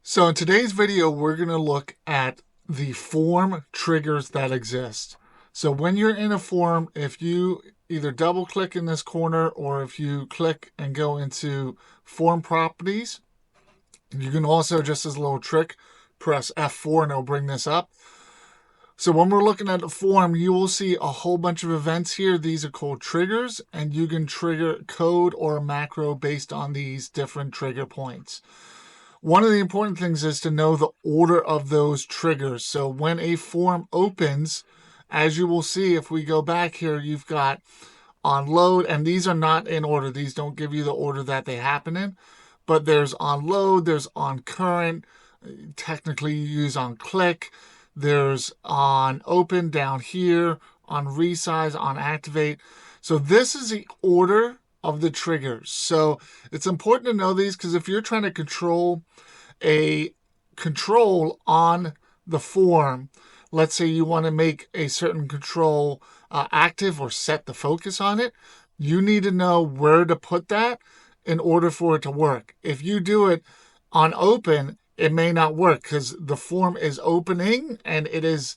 So in today's video, we're going to look at the form triggers that exist. So when you're in a form, if you either double click in this corner or if you click and go into form properties, you can also, just as a little trick, press F4 and it'll bring this up. So when we're looking at the form, you will see a whole bunch of events here. These are called triggers, and you can trigger code or a macro based on these different trigger points. One of the important things is to know the order of those triggers. So when a form opens, as you will see, if we go back here, you've got on load, and these are not in order. These don't give you the order that they happen in, but there's on load, there's on current, technically you use on click, there's on open down here, on resize, on activate. So this is the order of the triggers. So it's important to know these, because if you're trying to control a control on the form, let's say you want to make a certain control active or set the focus on it, you need to know where to put that in order for it to work. If you do it on open, it may not work because the form is opening and it is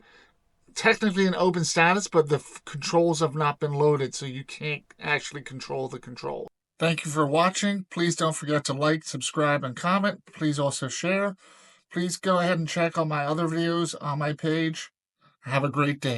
technically an open status, but the controls have not been loaded, so you can't actually control the control. Thank you for watching. Please don't forget to like, subscribe, and comment. Please also share. Please go ahead and check all my other videos on my page. Have a great day.